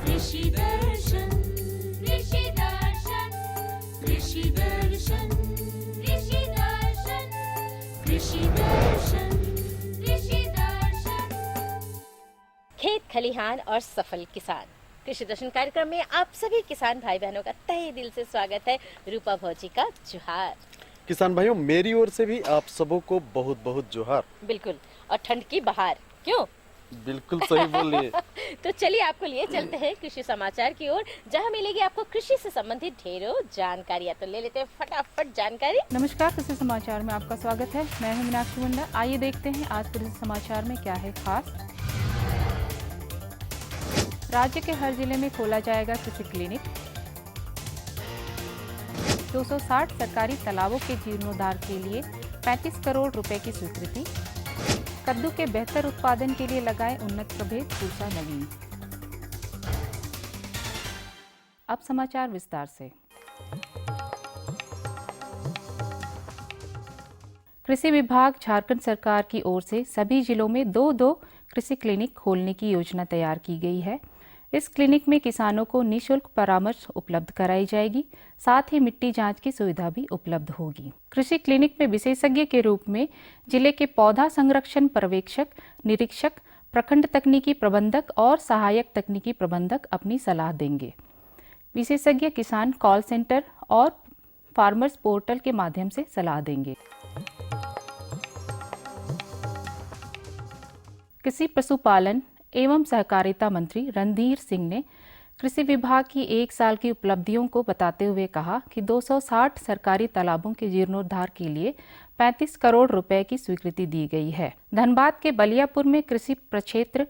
कृषि दर्शन कृषि दर्शन कृषि दर्शन कृषि दर्शन कृषि दर्शन कृषि दर्शन। खेत खलिहान और सफल किसान कृषि दर्शन कार्यक्रम में आप सभी किसान भाई बहनों का तहे दिल से स्वागत है। रूपा भौजी का जोहार। किसान भाइयों, मेरी ओर से भी आप सबों को बहुत बहुत जोहार। बिल्कुल, और ठंड की बहार क्यों? बिल्कुल सही बोलिए। तो चलिए आपको लिए चलते हैं कृषि समाचार की ओर, जहां मिलेगी आपको कृषि से संबंधित ढेरों जानकारियां। तो ले लेते हैं फटाफट जानकारी। नमस्कार, कृषि समाचार में आपका स्वागत है। मैं हूं मीनाक्षी मुंडा। आइए देखते हैं आज कृषि समाचार में क्या है खास। राज्य के हर जिले में खोला जाएगा कृषि क्लिनिक। 260 सरकारी तालाबों के जीर्णोद्धार के लिए 35 करोड़ रुपए की स्वीकृति। कद्दू के बेहतर उत्पादन के लिए लगाए उन्नत प्रभेद पूसा नवीन। अब समाचार विस्तार से। कृषि विभाग झारखंड सरकार की ओर से सभी जिलों में दो कृषि क्लिनिक खोलने की योजना तैयार की गई है। इस क्लिनिक में किसानों को निःशुल्क परामर्श उपलब्ध कराई जाएगी, साथ ही मिट्टी जांच की सुविधा भी उपलब्ध होगी। कृषि क्लिनिक में विशेषज्ञ के रूप में जिले के पौधा संरक्षण पर्यवेक्षक, निरीक्षक, प्रखंड तकनीकी प्रबंधक और सहायक तकनीकी प्रबंधक अपनी सलाह देंगे। विशेषज्ञ किसान कॉल सेंटर और फार्मर्स पोर्टल के माध्यम से सलाह देंगे। कृषि पशुपालन एवं सहकारिता मंत्री रणधीर सिंह ने कृषि विभाग की 1 साल की उपलब्धियों को बताते हुए कहा कि 260 सरकारी तालाबों के जीर्णोद्धार के लिए 35 करोड़ रुपए की स्वीकृति दी गई है। धनबाद के बलियापुर में कृषि प्रक्षेत्र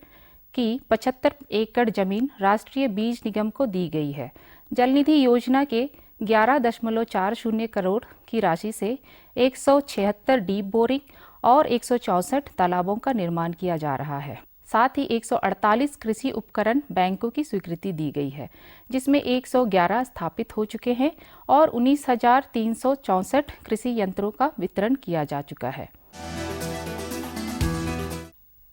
की 75 एकड़ जमीन राष्ट्रीय बीज निगम को दी गई है। जल निधि योजना के 11.40 करोड़ की राशि से 176 डीप बोरिंग और 164 तालाबों का निर्माण किया जा रहा है। साथ ही 148 कृषि उपकरण बैंकों की स्वीकृति दी गई है, जिसमें 111 स्थापित हो चुके हैं और 19,364 कृषि यंत्रों का वितरण किया जा चुका है।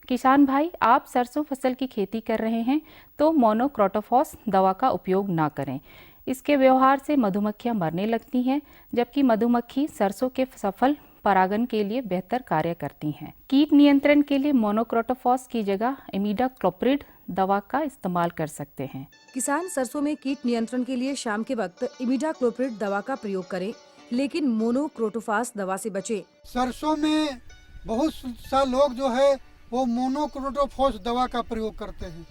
किसान भाई, आप सरसों फसल की खेती कर रहे हैं तो मोनोक्रोटोफॉस दवा का उपयोग ना करें। इसके व्यवहार से मधुमक्खियां मरने लगती हैं, जबकि मधुमक्खी सरसों के सफल परागण के लिए बेहतर कार्य करती हैं। कीट नियंत्रण के लिए मोनोक्रोटोफॉस की जगह इमिडाक्लोप्रिड दवा का इस्तेमाल कर सकते हैं। किसान सरसों में कीट नियंत्रण के लिए शाम के वक्त इमिडाक्लोप्रिड दवा का प्रयोग करें, लेकिन मोनोक्रोटोफॉस दवा से बचें। सरसों में बहुत सा लोग जो है वो मोनोक्रोटोफॉस दवा का प्रयोग करते हैं,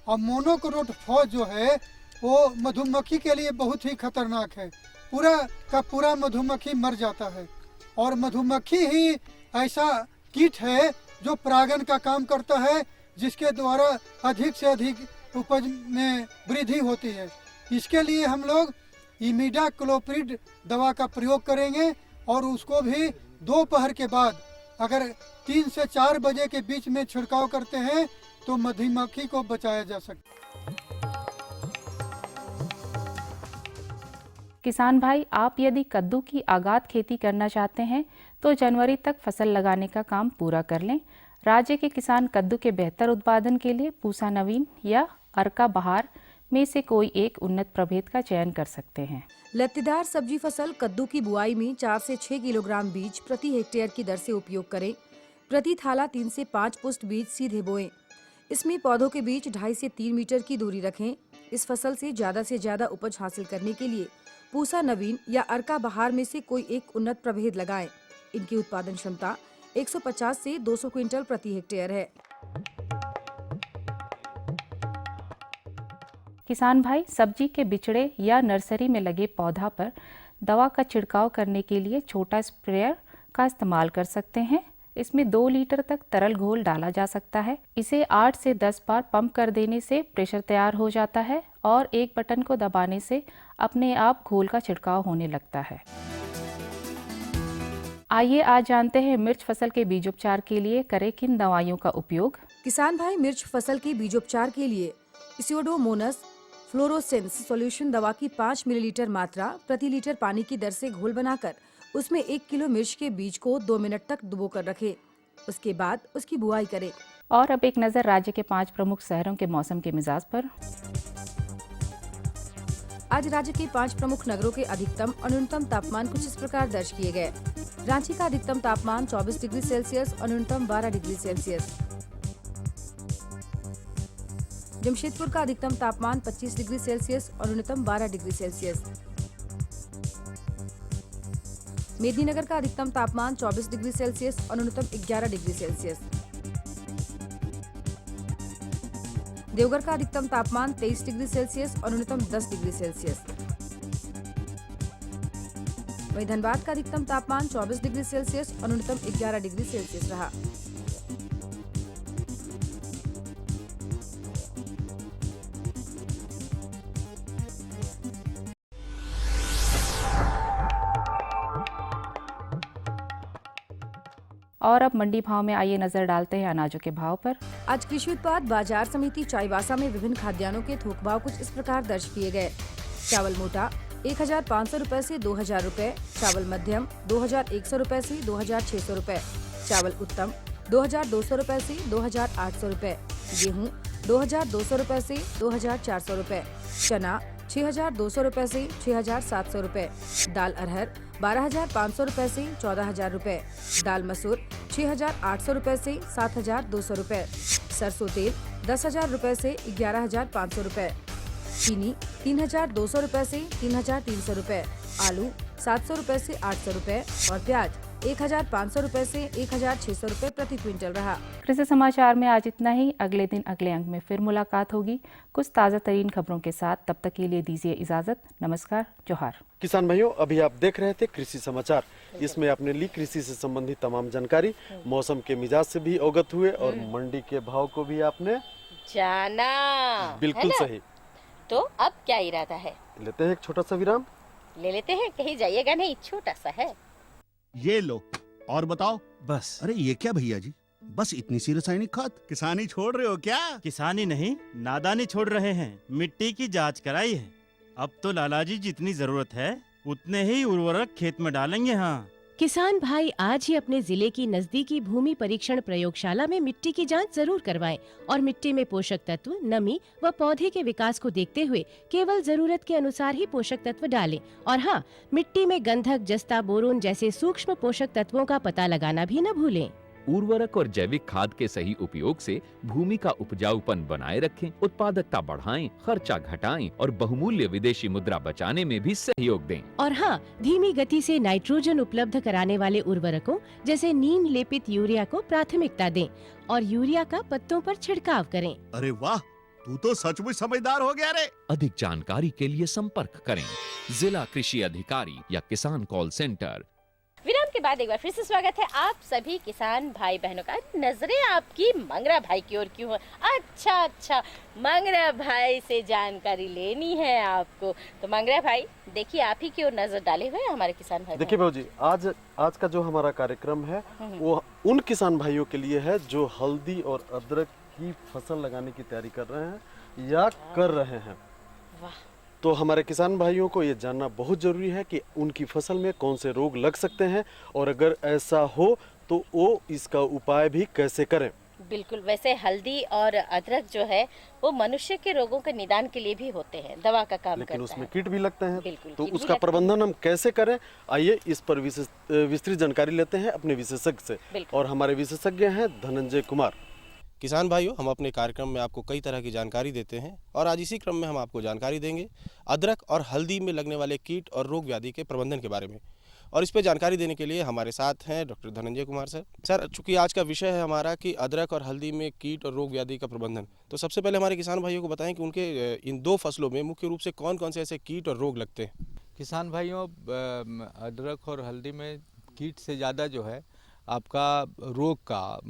और मोनोक्रोटोफॉस जो है वो मधुमक्खी के लिए बहुत ही खतरनाक है। पूरा का पूरा मधुमक्खी मर जाता है, और मधुमक्खी ही ऐसा कीट है जो परागण का काम करता है, जिसके द्वारा अधिक से अधिक उपज में वृद्धि होती है। इसके लिए हम लोग इमिडाक्लोप्रिड दवा का प्रयोग करेंगे, और उसको भी दोपहर के बाद अगर 3 से 4 बजे के बीच में छिड़काव करते हैं तो मधुमक्खी को बचाया जा सकता है। किसान भाई, आप यदि कद्दू की आगात खेती करना चाहते हैं तो जनवरी तक फसल लगाने का काम पूरा कर लें। राज्य के किसान कद्दू के बेहतर उत्पादन के लिए पूसा नवीन या अर्का बहार में से कोई एक उन्नत प्रभेद का चयन कर सकते हैं। लत्तेदार सब्जी फसल कद्दू की बुआई में 4 से 6 किलोग्राम बीज प्रति हेक्टेयर की दर से उपयोग करें। प्रति थाला 3 से 5 पुष्ट बीज सीधे बोएं। इसमें पौधों के बीच 2.5 से 3 मीटर की दूरी रखें। इस फसल से ज्यादा उपज हासिल करने के लिए पूसा नवीन या अर्का बहार में से कोई एक उन्नत प्रभेद लगाएं। इनकी उत्पादन क्षमता 150 से 200 क्विंटल प्रति हेक्टेयर है। किसान भाई, सब्जी के बिचड़े या नर्सरी में लगे पौधा पर दवा का छिड़काव करने के लिए छोटा स्प्रेयर का इस्तेमाल कर सकते हैं। इसमें 2 लीटर तक तरल घोल डाला जा सकता है। इसे 8 से 10 बार पंप कर देने से प्रेशर तैयार हो जाता है और एक बटन को दबाने से अपने आप घोल का छिड़काव होने लगता है। आइए आज जानते हैं मिर्च फसल के बीजोपचार के लिए करें किन दवाइयों का उपयोग। किसान भाई, मिर्च फसल के बीजोपचार के लिए स्यूडोमोनास फ्लोरोसेंस सॉल्यूशन दवा की 5 मिलीलीटर मात्रा प्रति लीटर पानी की दर से घोल बनाकर उसमें 1 किलो मिर्च के बीज को 2 मिनट तक डुबो कर रखें। उसके बाद उसकी बुआई करें। और अब एक नजर राज्य के 5 प्रमुख शहरों के मौसम के मिजाज पर। आज राज्य के 5 प्रमुख नगरों के अधिकतम और न्यूनतम तापमान कुछ इस प्रकार दर्ज किए गए। रांची का अधिकतम तापमान 24 डिग्री सेल्सियस और न्यूनतम 12 डिग्री सेल्सियस। जमशेदपुर का अधिकतम तापमान 25 डिग्री सेल्सियस और न्यूनतम 12 डिग्री सेल्सियस। मेदिनीनगर का अधिकतम तापमान 24 डिग्री सेल्सियस और न्यूनतम 11 डिग्री सेल्सियस। देवघर का अधिकतम तापमान 23 डिग्री सेल्सियस और न्यूनतम 10 डिग्री सेल्सियस। वहीं धनबाद का अधिकतम तापमान 24 डिग्री सेल्सियस और न्यूनतम 11 डिग्री सेल्सियस रहा। और अब मंडी भाव में आइए नजर डालते हैं अनाजों के भाव पर। आज कृषि उत्पाद बाजार समिति चाईबासा में विभिन्न खाद्यान्नों के थोक भाव कुछ इस प्रकार दर्ज किए गए। चावल मोटा 1500 रुपए से 2000 रुपए, चावल मध्यम 2100 रुपए से 2600 रुपए, चावल उत्तम 2200 रुपए से 2800 रुपए, गेहूं 2200 रुपए से 2400 रुपए, चना 6200 रुपए से 6700 रुपए, दाल अरहर 12500 रुपए से 14000 रुपए, दाल मसूर 6800 रुपए से 7200 रुपए, सरसों तेल 10000 रुपए से 11500 रुपए, चीनी 3200 रुपए से 3300 रुपए, आलू 700 रुपए से 800 रुपए और प्याज 1500 रुपए से 1600 रुपए प्रति क्विंटल रहा। कृषि समाचार में आज इतना ही। अगले दिन अगले अंक में फिर मुलाकात होगी कुछ ताज़ा तरीन खबरों के साथ। तब तक के लिए दीजिए इजाजत। नमस्कार, जोहार। किसान भाइयों, अभी आप देख रहे थे कृषि समाचार। इसमें आपने ली कृषि से संबंधित तमाम जानकारी, मौसम के मिजाज से भी अवगत हुए और मंडी के भाव को भी आपने जाना। बिल्कुल है ना? सही। तो अब क्या इरादा है? लेते हैं एक छोटा सा विराम। ले लेते हैं, कहीं जाइएगा नहीं, छोटा सा है। ये लो और बताओ। बस। अरे ये क्या भैया जी, बस इतनी सी रासायनिक खाद? किसानी छोड़ रहे हो क्या? किसानी नहीं, नादानी छोड़ रहे हैं। मिट्टी की जांच कराई है। अब तो लालाजी जितनी जरूरत है उतने ही उर्वरक खेत में डालेंगे। हाँ, किसान भाई आज ही अपने जिले की नजदीकी भूमि परीक्षण प्रयोगशाला में मिट्टी की जांच जरूर करवाएं और मिट्टी में पोषक तत्व, नमी व पौधे के विकास को देखते हुए केवल जरूरत के अनुसार ही पोषक तत्व डालें। और हाँ, मिट्टी में गंधक, जस्ता, बोरोन जैसे सूक्ष्म पोषक तत्वों का पता लगाना भी न भूलें। उर्वरक और जैविक खाद के सही उपयोग से भूमि का उपजाऊपन बनाए रखें, उत्पादकता बढ़ाएं, खर्चा घटाएं और बहुमूल्य विदेशी मुद्रा बचाने में भी सहयोग दें। और हाँ, धीमी गति से नाइट्रोजन उपलब्ध कराने वाले उर्वरकों जैसे नीम लेपित यूरिया को प्राथमिकता दें और यूरिया का पत्तों पर छिड़काव करें। अरे वाह, तू तो सचमुच समझदार हो गया रे। अधिक जानकारी के लिए संपर्क करें जिला कृषि अधिकारी या किसान कॉल सेंटर। विराम के बाद एक बार फिर से स्वागत है आप सभी किसान भाई बहनों का। नजरें आपकी मंगरा भाई की ओर क्यों है? अच्छा, मंगरा भाई से जानकारी लेनी है आपको। तो मंगरा भाई, देखिए आप ही की ओर नजर डाले हुए हैं हमारे किसान भाई। देखिए बाबू जी, आज का जो हमारा कार्यक्रम है वो उन किसान भाइयों के लिए है जो हल्दी और अदरक की फसल लगाने की तैयारी कर रहे हैं या कर रहे हैं। वाह। तो हमारे किसान भाइयों को ये जानना बहुत ज़रूरी है कि उनकी फसल में कौन से रोग लग सकते हैं और अगर ऐसा हो तो वो इसका उपाय भी कैसे करें। बिल्कुल। वैसे हल्दी और अदरक जो है वो मनुष्य के रोगों के निदान के लिए भी होते हैं, दवा का काम लेकिन करता उसमें है। कीट भी लगते हैं। बिल्कुल, तो कीट भी उसका लगते हैं। प्रबंधन हम कैसे करें, आइए इस पर विस्तृत जानकारी लेते हैं अपने विशेषज्ञ से। बिल्कुल। और हमारे विशेषज्ञ हैं धनंजय कुमार। किसान भाइयों, हम अपने कार्यक्रम में आपको कई तरह की जानकारी देते हैं और आज इसी क्रम में हम आपको जानकारी देंगे अदरक और हल्दी में लगने वाले कीट और रोग व्याधि के प्रबंधन के बारे में। और इस पे जानकारी देने के लिए हमारे साथ हैं doctor Dhananjay Kumar sir. Sir, चूंकि आज का विषय है हमारा कि अदरक और हल्दी में कीट और रोग व्याधि का प्रबंधन, तो सबसे पहले हमारे किसान भाइयों को बताएं कि उनके इन दो फसलों में मुख्य रूप से कौन कौन से ऐसे कीट और रोग लगते हैं। किसान भाइयों, अदरक और हल्दी में कीट से ज़्यादा जो है आपका रोग का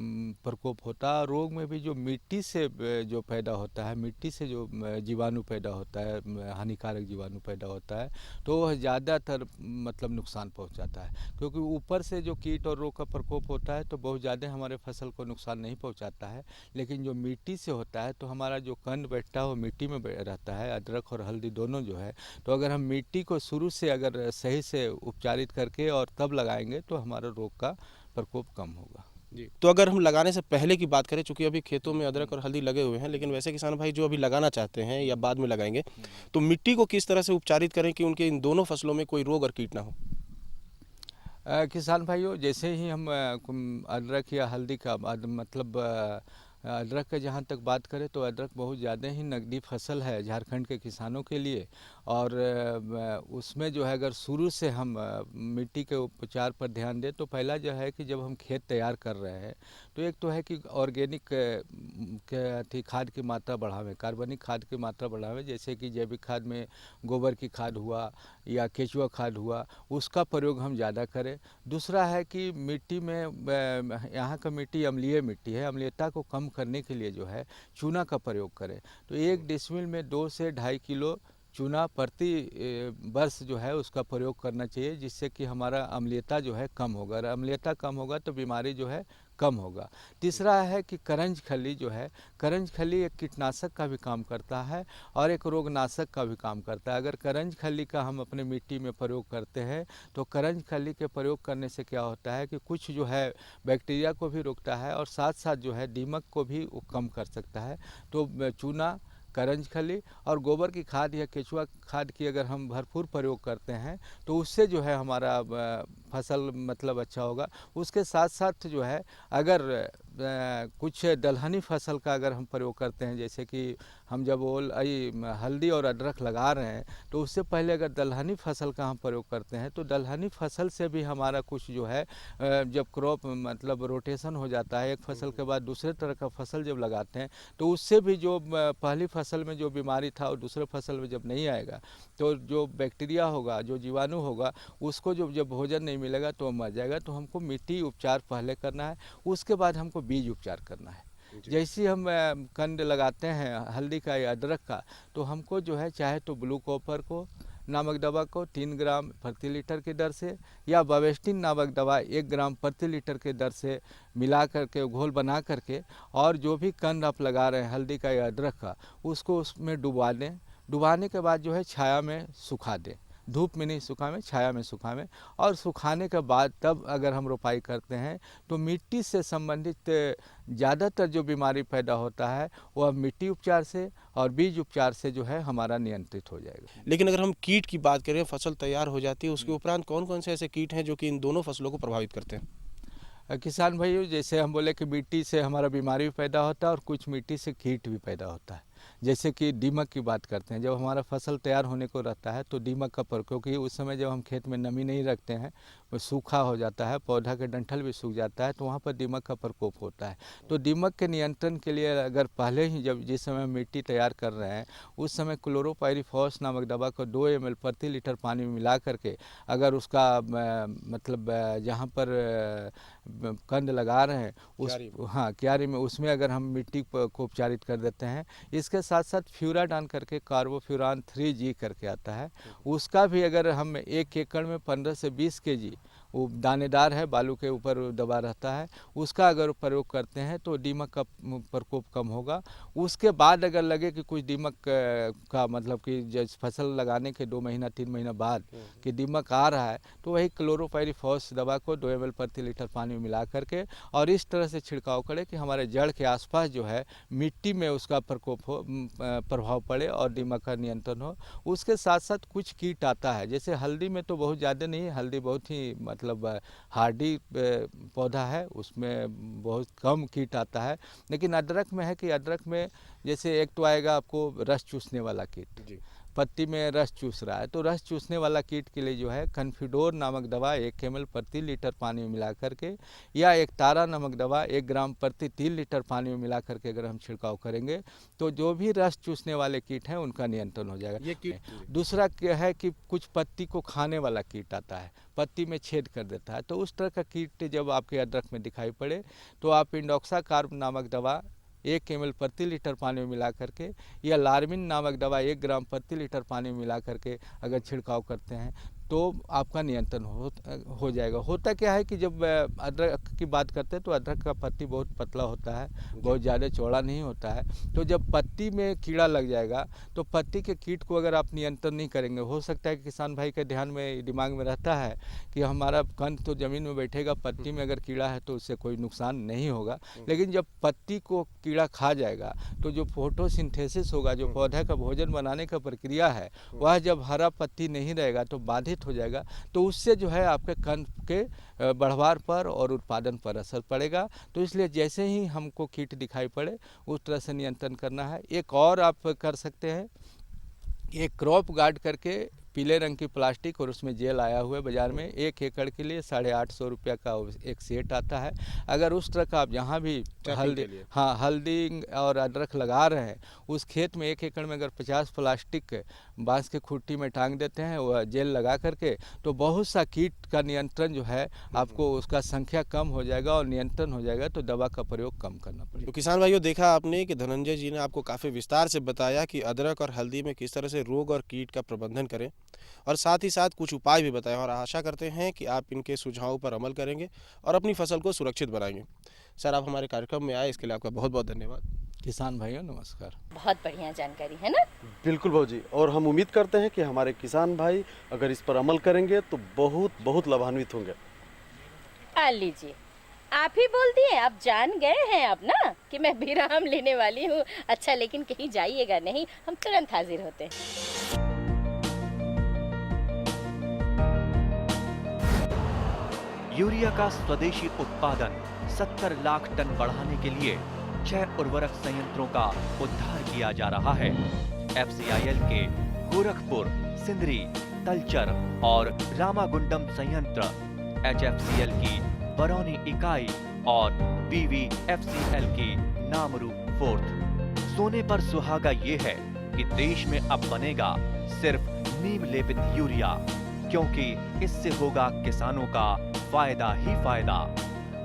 प्रकोप होता है। रोग में भी जो मिट्टी से जो पैदा होता है, मिट्टी से जो जीवाणु पैदा होता है, हानिकारक जीवाणु पैदा होता है, तो वह ज़्यादातर मतलब नुकसान पहुंचाता है। क्योंकि ऊपर से जो कीट और रोग का प्रकोप होता है तो बहुत ज़्यादा हमारे फसल को नुकसान नहीं पहुंचाता है, लेकिन जो मिट्टी से होता है तो हमारा जो कंद बैठता है वो मिट्टी में रहता है। अदरक और हल्दी दोनों जो है, तो अगर हम मिट्टी को शुरू से अगर सही से उपचारित करके और तब लगाएंगे तो हमारा रोग का प्रकोप कम होगा। जी, तो अगर हम लगाने से पहले की बात करें, चूंकि अभी खेतों में अदरक और हल्दी लगे हुए हैं, लेकिन वैसे किसान भाई जो अभी लगाना चाहते हैं या बाद में लगाएंगे, तो मिट्टी को किस तरह से उपचारित करें कि उनके इन दोनों फसलों में कोई रोग और कीट ना हो? किसान भाइयों, जैसे ही हम अदरक या हल्दी का मतलब अदरक का जहाँ तक बात करें तो अदरक बहुत ज़्यादा ही नकदी फसल है झारखंड के किसानों के लिए। और उसमें जो है अगर शुरू से हम मिट्टी के उपचार पर ध्यान दें तो पहला जो है कि जब हम खेत तैयार कर रहे हैं तो एक तो है कि ऑर्गेनिक खाद की मात्रा बढ़ावें, कार्बनिक खाद की मात्रा बढ़ावें, जैसे कि जैविक खाद में गोबर की खाद हुआ या केचुआ खाद हुआ, उसका प्रयोग हम ज़्यादा करें। दूसरा है कि मिट्टी में यहाँ का मिट्टी अम्लीय मिट्टी है, अम्लीयता को कम करने के लिए जो है चूना का प्रयोग करें। तो 1 डिसमिल में 2 से 2.5 किलो चूना प्रति वर्ष जो है उसका प्रयोग करना चाहिए, जिससे कि हमारा अम्लीयता जो है कम होगा। और अम्लीयता कम होगा तो बीमारी जो है कम होगा। तीसरा है कि करंज खली जो है, करंज खली एक कीटनाशक का भी काम करता है और एक रोगनाशक का भी काम करता है। अगर करंज खली का हम अपने मिट्टी में प्रयोग करते हैं तो करंज खली के प्रयोग करने से क्या होता है कि कुछ जो है बैक्टीरिया को भी रोकता है और साथ साथ जो है दीमक को भी वो कम कर सकता है। तो चूना, करंज खली और गोबर की खाद या केचुआ खाद की अगर हम भरपूर प्रयोग करते हैं तो उससे जो है हमारा फसल मतलब अच्छा होगा। उसके साथ साथ जो है अगर कुछ दलहनी फसल का अगर हम प्रयोग करते हैं, जैसे कि हम जब हल्दी और अदरक लगा रहे हैं तो उससे पहले अगर दलहनी फसल का हम प्रयोग करते हैं तो दलहनी फसल से भी हमारा कुछ जो है जब क्रॉप मतलब रोटेशन हो जाता है, एक फसल के बाद दूसरे तरह का फसल जब लगाते हैं तो उससे भी जो पहली फसल में जो बीमारी था और दूसरे फसल में जब नहीं आएगा तो जो बैक्टीरिया होगा, जो जीवाणु होगा, उसको जब भोजन नहीं मिलेगा तो मर जाएगा। तो हमको मिट्टी उपचार पहले करना है, उसके बाद हमको बीज उपचार करना है। जैसे हम कंद लगाते हैं हल्दी का या अदरक का तो हमको जो है चाहे तो ब्लू कॉपर को नामक दवा को 3 ग्राम प्रति लीटर की दर से या बावेस्टिन नामक दवा 1 ग्राम प्रति लीटर के दर से मिला करके घोल बना करके और जो भी कंद आप लगा रहे हैं हल्दी का या अदरक का उसको उसमें डुबा दें। डुबाने के बाद जो है छाया में सुखा दें, धूप में नहीं सुखावें, छाया में सुखावें। और सुखाने के बाद तब अगर हम रोपाई करते हैं तो मिट्टी से संबंधित ज़्यादातर जो बीमारी पैदा होता है वह मिट्टी उपचार से और बीज उपचार से जो है हमारा नियंत्रित हो जाएगा। लेकिन अगर हम कीट की बात करें, फसल तैयार हो जाती है, उसके उपरांत कौन कौन से ऐसे कीट हैं जो कि इन दोनों फसलों को प्रभावित करते हैं? किसान भाइयों, जैसे हम बोले कि मिट्टी से हमारा बीमारी भी पैदा होता है और कुछ मिट्टी से कीट भी पैदा होता है। जैसे कि दीमक की बात करते हैं, जब हमारा फसल तैयार होने को रहता है तो दीमक का प्रकोप, क्योंकि उस समय जब हम खेत में नमी नहीं रखते हैं, वो सूखा हो जाता है, पौधा के डंठल भी सूख जाता है, तो वहाँ पर दीमक का प्रकोप होता है। तो दीमक के नियंत्रण के लिए अगर पहले ही जब जिस समय मिट्टी तैयार कर रहे हैं उस समय क्लोरोपाइरीफॉस नामक दवा को 2 ml प्रति लीटर पानी में मिला करके अगर उसका मतलब जहाँ पर कंद लगा रहे हैं क्यारी में उसमें अगर हम मिट्टी को उपचारित कर देते हैं। इसके साथ साथ फ्यूराडान करके कार्बोफ्यूरान 3G करके आता है, उसका भी अगर हम 1 एकड़ में 15 से 20 kg, वो दानेदार है, बालू के ऊपर दबा रहता है, उसका अगर प्रयोग करते हैं तो दीमक का प्रकोप कम होगा। उसके बाद अगर लगे कि कुछ दीमक का मतलब कि जैसे फसल लगाने के 2 महीना 3 महीना बाद कि दीमक आ रहा है तो वही क्लोरोपाइरीफॉस दवा को 2 ml प्रति लीटर पानी में मिला करके और इस तरह से छिड़काव करें कि हमारे जड़ के आसपास जो है मिट्टी में उसका प्रकोप हो, प्रभाव पड़े और दीमक का नियंत्रण हो। उसके साथ साथ कुछ कीट आता है, जैसे हल्दी में तो बहुत ज़्यादा नहीं है, हल्दी बहुत ही मतलब हार्डी पौधा है, उसमें बहुत कम कीट आता है। लेकिन अदरक में है कि अदरक में जैसे एक तो आएगा आपको रस चूसने वाला कीट, पत्ती में रस चूस रहा है, तो रस चूसने वाला कीट के लिए जो है कन्फिडोर नामक दवा 1 ml प्रति लीटर पानी में मिला करके या एक तारा नामक दवा 1 ग्राम प्रति 3 लीटर पानी में मिला करके अगर हम छिड़काव करेंगे तो जो भी रस चूसने वाले कीट हैं उनका नियंत्रण हो जाएगा। ये कीट दूसरा क्या है कि कुछ पत्ती को खाने वाला कीट आता है, पत्ती में छेद कर देता है, तो उस तरह का कीट जब आपके अदरक में दिखाई पड़े तो आप इंडोक्साकार्ब नामक दवा 1 ml प्रति लीटर पानी में मिला करके या लार्मिन नामक दवा 1 ग्राम प्रति लीटर पानी में मिला करके अगर छिड़काव करते हैं तो आपका नियंत्रण हो जाएगा। होता क्या है कि जब अदरक की बात करते हैं तो अदरक का पत्ती बहुत पतला होता है, बहुत ज़्यादा चौड़ा नहीं होता है। तो जब पत्ती में कीड़ा लग जाएगा तो पत्ती के कीट को अगर आप नियंत्रण नहीं करेंगे, हो सकता है कि किसान भाई के ध्यान में दिमाग में रहता है कि हमारा कंद तो ज़मीन में बैठेगा, पत्ती में अगर कीड़ा है तो उससे कोई नुकसान नहीं होगा। लेकिन जब पत्ती को कीड़ा खा जाएगा तो जो फोटोसिंथेसिस होगा, जो पौधा का भोजन बनाने का प्रक्रिया है, वह जब हरा पत्ती नहीं रहेगा तो बाधित हो जाएगा। तो उससे जो है आपके कंद के बढ़वार पर और उत्पादन पर असर पड़ेगा। तो इसलिए जैसे ही हमको कीट दिखाई पड़े उस तरह से नियंत्रण करना है। एक और आप कर सकते हैं, एक क्रॉप गार्ड करके पीले रंग की प्लास्टिक और उसमें जेल आया हुआ है बाज़ार में, 1 एकड़ के लिए 850 रुपया का एक सेट आता है। अगर उस तरह का आप जहाँ भी हल्दी और अदरक लगा रहे हैं उस खेत में 1 एकड़ में अगर 50 प्लास्टिक बांस के खुट्टी में टांग देते हैं वह जेल लगा करके, तो बहुत सा कीट का नियंत्रण जो है आपको उसका संख्या कम हो जाएगा और नियंत्रण हो जाएगा। तो दवा का प्रयोग कम करना पड़ेगा। तो किसान भाइयों, देखा आपने कि धनंजय जी ने आपको काफ़ी विस्तार से बताया कि अदरक और हल्दी में किस तरह से रोग और कीट का प्रबंधन करें, और साथ ही साथ कुछ उपाय भी बताएं, और आशा करते हैं कि आप इनके सुझावों पर अमल करेंगे और अपनी फसल को सुरक्षित बनाएंगे। सर, आप हमारे कार्यक्रम में आए, इसके लिए आपका बहुत बहुत धन्यवाद। किसान भाइयों नमस्कार। बहुत बढ़िया जानकारी है ना। बिल्कुल भाजी, और हम उम्मीद करते हैं कि हमारे किसान भाई अगर इस पर अमल करेंगे तो बहुत बहुत लाभान्वित होंगे। आ लीजिए, आप ही बोल दिए, आप जान गए हैं अब ना कि मैं विराम लेने वाली हूँ। अच्छा, लेकिन कहीं जाइएगा नहीं, हम तुरंत हाजिर होते हैं। यूरिया का स्वदेशी उत्पादन 70 लाख टन बढ़ाने के लिए 6 उर्वरक संयंत्रों का उद्धार किया जा रहा है। FCIL के गोरखपुर, सिंदरी, तलचर और रामागुंडम संयंत्र, HFCL की बरौनी इकाई और BVFCL की नामरू फोर्थ। सोने पर सुहागा ये है कि देश में अब बनेगा सिर्फ नीम लेपित यूरिया, क्योंकि इससे होगा किसानों का फायदा ही फायदा।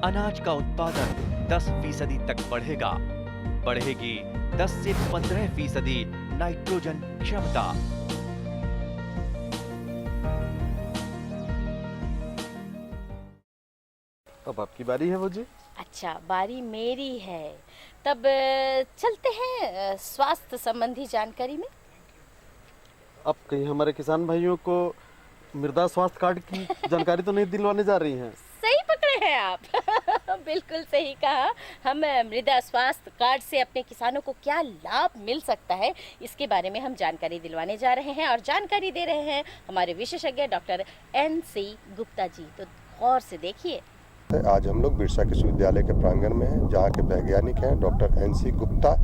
अनाज का उत्पादन 10% तक बढ़ेगा, बढ़ेगी 10 से 15% नाइट्रोजन क्षमता। अब आपकी बारी है वो जी। अच्छा, बारी मेरी है, तब चलते हैं स्वास्थ्य संबंधी जानकारी में। अब कहीं हमारे किसान भाइयों को मृदा स्वास्थ्य कार्ड की जानकारी तो नहीं दिलवाने जा रही हैं? सही पकड़े हैं आप। बिल्कुल सही कहा। हम मृदा स्वास्थ्य कार्ड से अपने किसानों को क्या लाभ मिल सकता है, इसके बारे में हम जानकारी दिलवाने जा रहे हैं, और जानकारी दे रहे हैं हमारे विशेषज्ञ डॉक्टर NC गुप्ता जी। तो गौर से देखिए। आज हम लोग बिरसा कृषि विद्यालय के प्रांगण में हैं, जहाँ के वैज्ञानिक हैं डॉक्टर NC गुप्ता,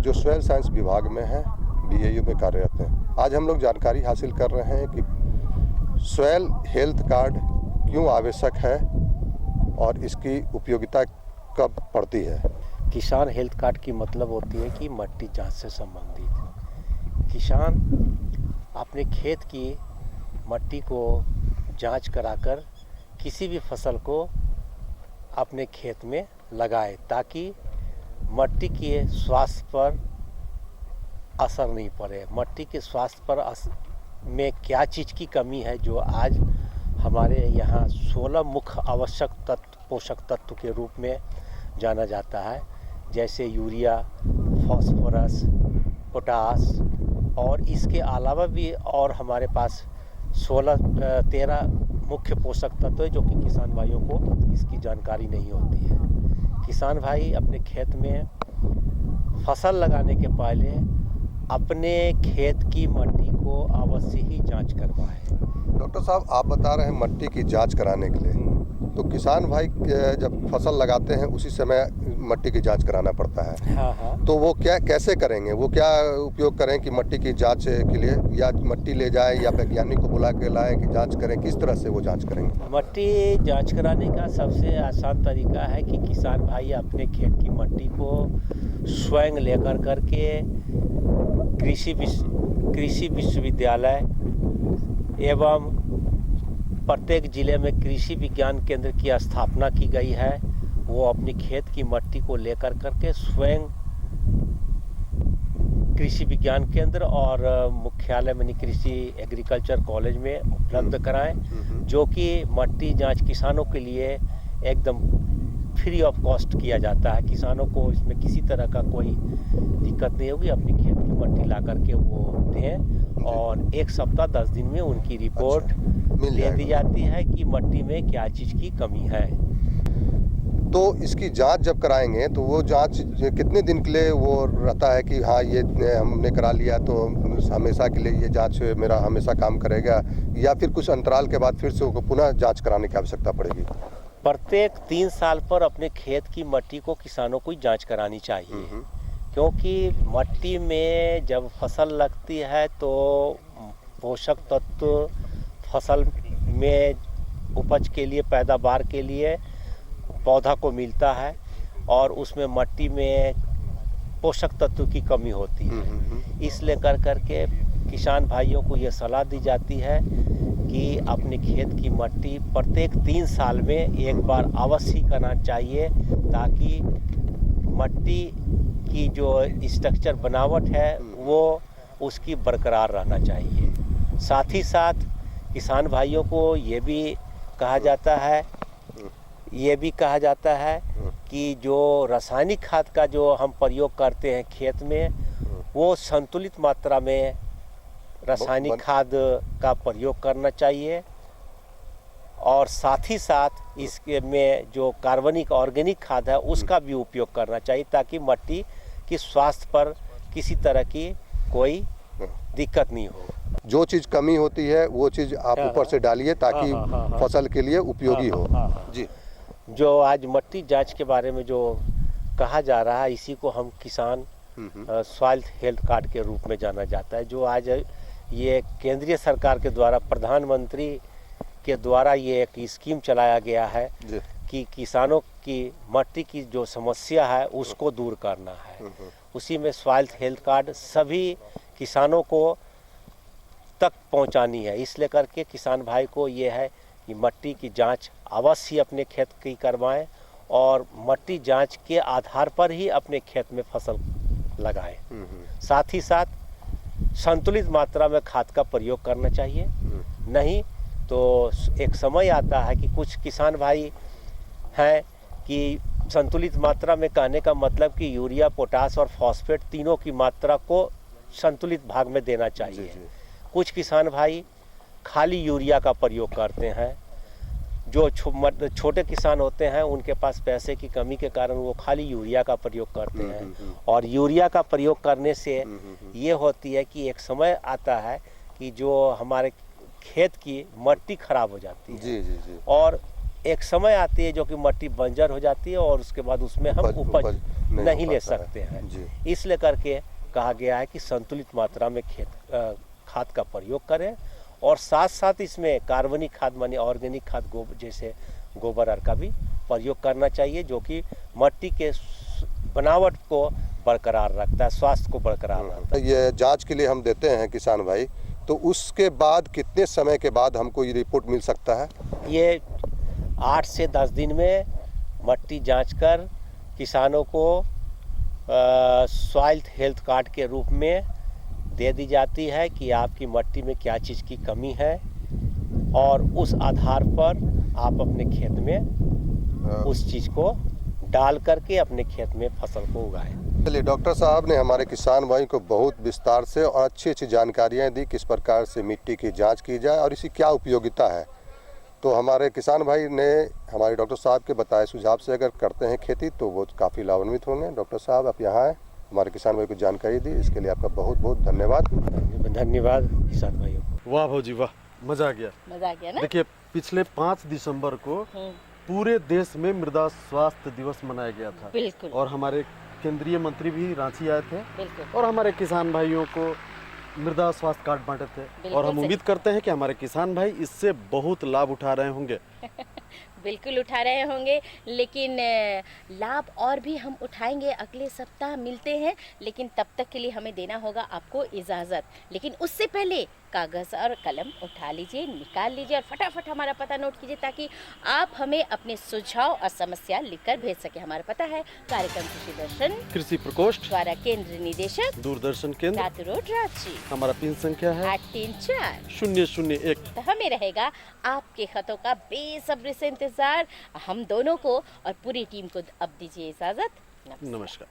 जो सॉइल साइंस विभाग में हैं, BAU में कार्यरत हैं। आज हम लोग जानकारी हासिल कर रहे हैं कि सॉइल हेल्थ कार्ड क्यों आवश्यक है और इसकी उपयोगिता कब पड़ती है। किसान हेल्थ कार्ड की मतलब होती है कि मिट्टी जांच से संबंधित किसान अपने खेत की मिट्टी को जांच कराकर किसी भी फसल को अपने खेत में लगाए, ताकि मिट्टी के स्वास्थ्य पर असर नहीं पड़े। मिट्टी के स्वास्थ्य पर में क्या चीज़ की कमी है, जो आज हमारे यहाँ 16 मुख्य आवश्यक तत्व, पोषक तत्व के रूप में जाना जाता है, जैसे यूरिया, फास्फोरस, पोटास, और इसके अलावा भी और हमारे पास 13 मुख्य पोषक तत्व है, जो कि किसान भाइयों को इसकी जानकारी नहीं होती है। किसान भाई अपने खेत में फसल लगाने के पहले अपने खेत की मिट्टी को अवश्य ही जांच करवाएं। डॉक्टर साहब, आप बता रहे हैं मिट्टी की जांच कराने के लिए, तो किसान भाई जब फसल लगाते हैं उसी समय मिट्टी की जांच कराना पड़ता है। हाँ। तो वो क्या करेंगे, वो क्या उपयोग करें कि मिट्टी की जांच के लिए, या मिट्टी ले जाए या वैज्ञानिक को बुला के लाएं कि जांच करें, किस तरह से वो जांच करेंगे? मिट्टी जांच कराने का सबसे आसान तरीका है कि किसान भाई अपने खेत की मिट्टी को स्वयं लेकर करके कृषि विश्वविद्यालय एवं प्रत्येक जिले में कृषि विज्ञान केंद्र की स्थापना की गई है, वो अपनी खेत की मिट्टी को लेकर करके स्वयं कृषि विज्ञान केंद्र और मुख्यालय मनी कृषि एग्रीकल्चर कॉलेज में उपलब्ध कराएं, जो कि मट्टी जांच किसानों के लिए एकदम फ्री ऑफ कॉस्ट किया जाता है। किसानों को इसमें किसी तरह का कोई दिक्कत नहीं होगी, अपनी खेत की मट्टी ला करके वो दें और 1 सप्ताह 10 दिन में उनकी रिपोर्ट दे दी जाती है कि मट्टी में क्या चीज़ की कमी है। तो इसकी जांच जब कराएंगे तो वो जांच कितने दिन के लिए वो रहता है कि हाँ ये हमने करा लिया तो हमेशा के लिए ये जांच मेरा हमेशा काम करेगा, या फिर कुछ अंतराल के बाद फिर से पुनः जांच कराने की आवश्यकता पड़ेगी? प्रत्येक 3 साल पर अपने खेत की मट्टी को किसानों को जांच करानी चाहिए, क्योंकि मट्टी में जब फसल लगती है तो पोषक तत्व फसल में उपज के लिए, पैदावार के लिए पौधा को मिलता है और उसमें मट्टी में पोषक तत्व की कमी होती है। इसलिए करके किसान भाइयों को ये सलाह दी जाती है कि अपने खेत की मट्टी प्रत्येक 3 साल में एक बार अवश्य करना चाहिए, ताकि मट्टी की जो स्ट्रक्चर बनावट है वो उसकी बरकरार रहना चाहिए। साथ ही साथ किसान भाइयों को ये भी कहा जाता है कि जो रासायनिक खाद का जो हम प्रयोग करते हैं खेत में, वो संतुलित मात्रा में रासायनिक खाद का प्रयोग करना चाहिए और साथ ही साथ इसके में जो कार्बनिक ऑर्गेनिक खाद है उसका भी उपयोग करना चाहिए, ताकि मट्टी की स्वास्थ्य पर किसी तरह की कोई दिक्कत नहीं हो। जो चीज़ कमी होती है वो चीज़ आप ऊपर से डालिए ताकि फसल के लिए उपयोगी हो। जी, जो आज मट्टी जांच के बारे में जो कहा जा रहा है, इसी को हम किसान सॉइल हेल्थ कार्ड के रूप में जाना जाता है, जो आज ये केंद्रीय सरकार के द्वारा, प्रधानमंत्री के द्वारा ये एक स्कीम चलाया गया है कि किसानों की मट्टी की जो समस्या है उसको दूर करना है। उसी में सॉइल हेल्थ कार्ड सभी किसानों को तक पहुंचानी है। इसलिए करके किसान भाई को ये है कि मट्टी की जांच अवश्य अपने खेत की करवाएं और मट्टी जांच के आधार पर ही अपने खेत में फसल लगाएं। साथ ही साथ संतुलित मात्रा में खाद का प्रयोग करना चाहिए, नहीं तो एक समय आता है कि कुछ किसान भाई हैं कि संतुलित मात्रा में कहने का मतलब कि यूरिया, पोटास और फॉस्फेट तीनों की मात्रा को संतुलित भाग में देना चाहिए। कुछ किसान भाई खाली यूरिया का प्रयोग करते हैं। जो छोटे किसान होते हैं उनके पास पैसे की कमी के कारण वो खाली यूरिया का प्रयोग करते हैं, और यूरिया का प्रयोग करने से ये होती है कि एक समय आता है कि जो हमारे खेत की मट्टी खराब हो जाती है और एक समय आती है जो कि मट्टी बंजर हो जाती है और उसके बाद उसमें हम उपज नहीं ले सकते हैं। इसलिए करके कहा गया है कि संतुलित मात्रा में खाद का प्रयोग करें और साथ साथ इसमें कार्बनिक खाद माने ऑर्गेनिक खाद जैसे गोबर आर का भी प्रयोग करना चाहिए, जो कि मट्टी के बनावट को बरकरार रखता है, स्वास्थ्य को बरकरार रखता है। ये जांच के लिए हम देते हैं किसान भाई, तो उसके बाद कितने समय के बाद हमको ये रिपोर्ट मिल सकता है? ये 8 से 10 दिन में मट्टी जांच कर किसानों को सॉइल हेल्थ कार्ड के रूप में दे दी जाती है कि आपकी मट्टी में क्या चीज़ की कमी है, और उस आधार पर आप अपने खेत में उस चीज़ को डाल करके अपने खेत में फसल को उगाएं। चलिए, डॉक्टर साहब ने हमारे किसान भाई को बहुत विस्तार से और अच्छी अच्छी जानकारियाँ दी किस प्रकार से मिट्टी की जांच की जाए और इसकी क्या उपयोगिता है। तो हमारे किसान भाई ने हमारे डॉक्टर साहब के बताए सुझाव से अगर करते हैं खेती तो वो काफ़ी लाभान्वित होंगे। डॉक्टर साहब, आप यहाँ आए, हमारे किसान भाई को जानकारी दी, इसके लिए आपका बहुत बहुत धन्यवाद। धन्यवाद किसान भाइयों। वाह भौजी वाह, मजा आ गया ना। देखिए, पिछले 5 दिसंबर को पूरे देश में मृदा स्वास्थ्य दिवस मनाया गया था। बिल्कुल। और हमारे केंद्रीय मंत्री भी रांची आए थे। बिल्कुल। और हमारे किसान भाइयों को मृदा स्वास्थ्य कार्ड बांटे थे, और हम उम्मीद करते हैं कि हमारे किसान भाई इससे बहुत लाभ उठा रहे होंगे। बिल्कुल उठा रहे होंगे, लेकिन लाभ और भी हम उठाएंगे। अगले सप्ताह मिलते हैं, लेकिन तब तक के लिए हमें देना होगा आपको इजाज़त। लेकिन उससे पहले कागज़ और कलम उठा लीजिए, निकाल लीजिए और फटाफट हमारा पता नोट कीजिए, ताकि आप हमें अपने सुझाव और समस्या लिखकर भेज सके। हमारा पता है कार्यक्रम कृषि दर्शन, कृषि प्रकोष्ठ द्वारा केंद्र निदेशक, दूरदर्शन केंद्र, रात रोड, रांची। हमारा पिन संख्या है 834-001। तो हमें रहेगा आपके खतों का बेसब्री से इंतजार। हम दोनों को और पूरी टीम को अब दीजिए इजाजत। नमस्कार।